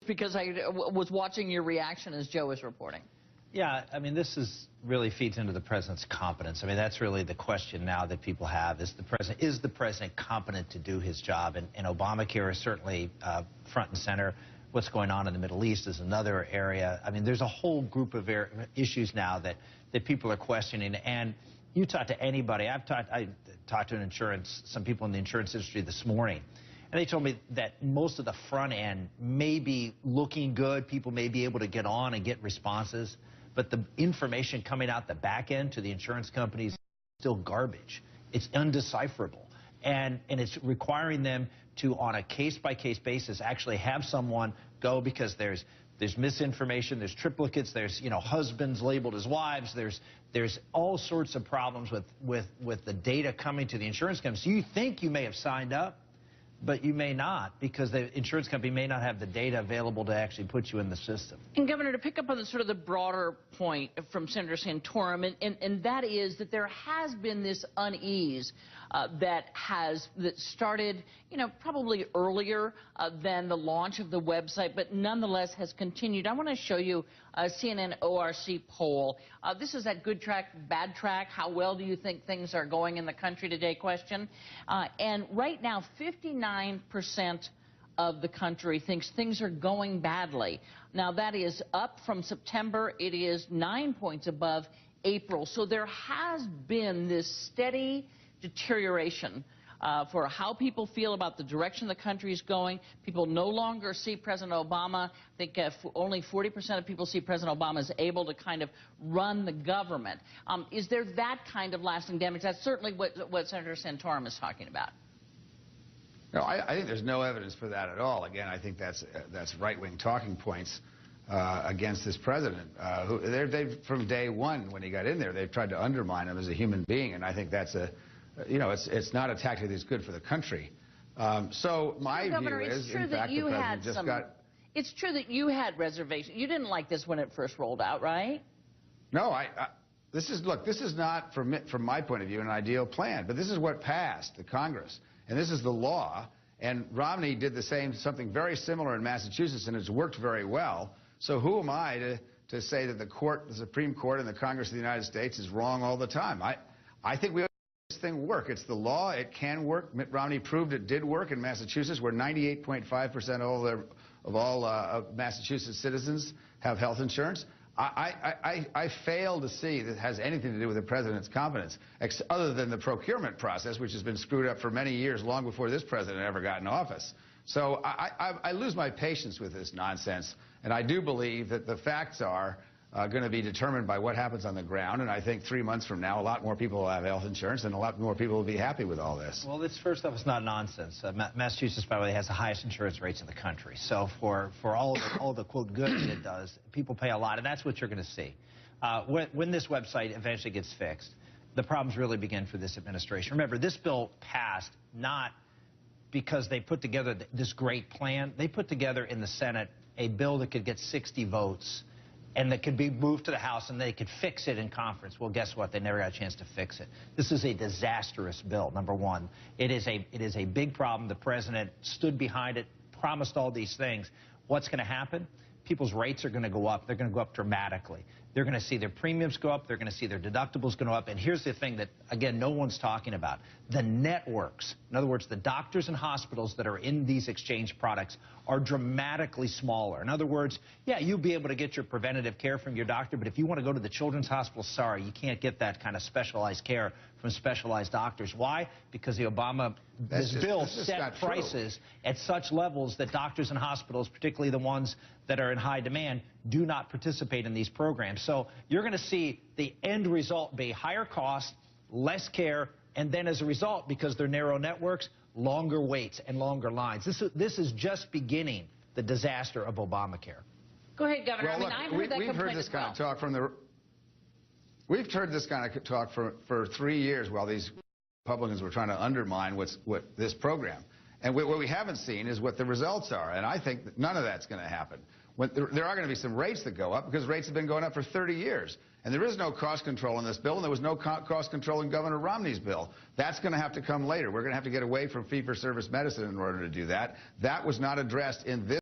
because I was watching your reaction as Joe was reporting. Yeah, I mean, really feeds into the president's competence. I mean, that's really the question now that people have: is the president competent to do his job? And Obamacare is certainly front and center. What's going on in the Middle East is another area. I mean, there's a whole group of issues now that people are questioning. And you talk to anybody. I talked to some people in the insurance industry this morning, and they told me that most of the front end may be looking good. People may be able to get on and get responses, but the information coming out the back end to the insurance companies is still garbage. It's undecipherable, and it's requiring them to, on a case-by-case basis, actually have someone go, because there's misinformation, there's triplicates, there's husbands labeled as wives, there's all sorts of problems with the data coming to the insurance companies. So you think you may have signed up, but you may not, because the insurance company may not have the data available to actually put you in the system. And Governor, to pick up on the broader point from Senator Santorum, and that is that there has been this unease that started, probably earlier than the launch of the website, but nonetheless has continued. I want to show you a CNN ORC poll. This is that good track, bad track. How well do you think things are going in the country today question? And right now, 59% of the country thinks things are going badly. Now, that is up from September. It is 9 points above April. So there has been this steady deterioration for how people feel about the direction the country is going. People no longer see President Obama. I think only 40% of people see President Obama as able to kind of run the government. Is there that kind of lasting damage? That's certainly what Senator Santorum is talking about. No, I think there's no evidence for that at all. Again, I think that's right-wing talking points against this president. They've from day one, when he got in there, they've tried to undermine him as a human being, and I think that's it's not a tactic that's good for the country. So my view is, in fact, the president just got. It's true that you had reservations. You didn't like this when it first rolled out, right? No, this is not, from my point of view, an ideal plan, but this is what passed the Congress. And this is the law, and Romney did something very similar in Massachusetts, and it's worked very well. So who am I to say that the Supreme Court and the Congress of the United States is wrong all the time? I think we ought to make this thing work. It's the law. It can work. Mitt Romney proved it did work in Massachusetts, where 98.5% of all Massachusetts citizens have health insurance. I fail to see that has anything to do with the president's competence, other than the procurement process, which has been screwed up for many years, long before this president ever got in office. So I lose my patience with this nonsense, and I do believe that the facts are going to be determined by what happens on the ground, and I think 3 months from now, a lot more people will have health insurance, and a lot more people will be happy with all this. Well, first off, it's not nonsense. Massachusetts, by the way, has the highest insurance rates in the country. So for all the quote good that it does, people pay a lot, and that's what you're going to see. When this website eventually gets fixed, the problems really begin for this administration. Remember, this bill passed not because they put together this great plan. They put together in the Senate a bill that could get 60 votes and that could be moved to the House, and they could fix it in conference. Well, guess what? They never got a chance to fix it. This is a disastrous bill, number one. It is a big problem. The president stood behind it, promised all these things. What's going to happen? People's rates are going to go up. They're going to go up dramatically. They're going to see their premiums go up. They're going to see their deductibles go up. And here's the thing that, again, no one's talking about. The networks, in other words, the doctors and hospitals that are in these exchange products, are dramatically smaller. In other words, yeah, you'll be able to get your preventative care from your doctor, but if you want to go to the children's hospital, sorry, you can't get that kind of specialized care from specialized doctors. Why? Because the this bill set prices at such levels that doctors and hospitals, particularly the ones that are in high demand, do not participate in these programs. So you're going to see the end result be higher cost, less care, and then as a result, because they're narrow networks, longer waits and longer lines. This is just beginning the disaster of Obamacare. Go ahead, Governor. Well, look, I heard that we've heard this kind of talk from the. We've heard this kind of talk for 3 years while these Republicans were trying to undermine this program. And what we haven't seen is what the results are. And I think that none of that's going to happen. There are going to be some rates that go up, because rates have been going up for 30 years. And there is no cost control in this bill, and there was no cost control in Governor Romney's bill. That's going to have to come later. We're going to have to get away from fee-for-service medicine in order to do that. That was not addressed in this.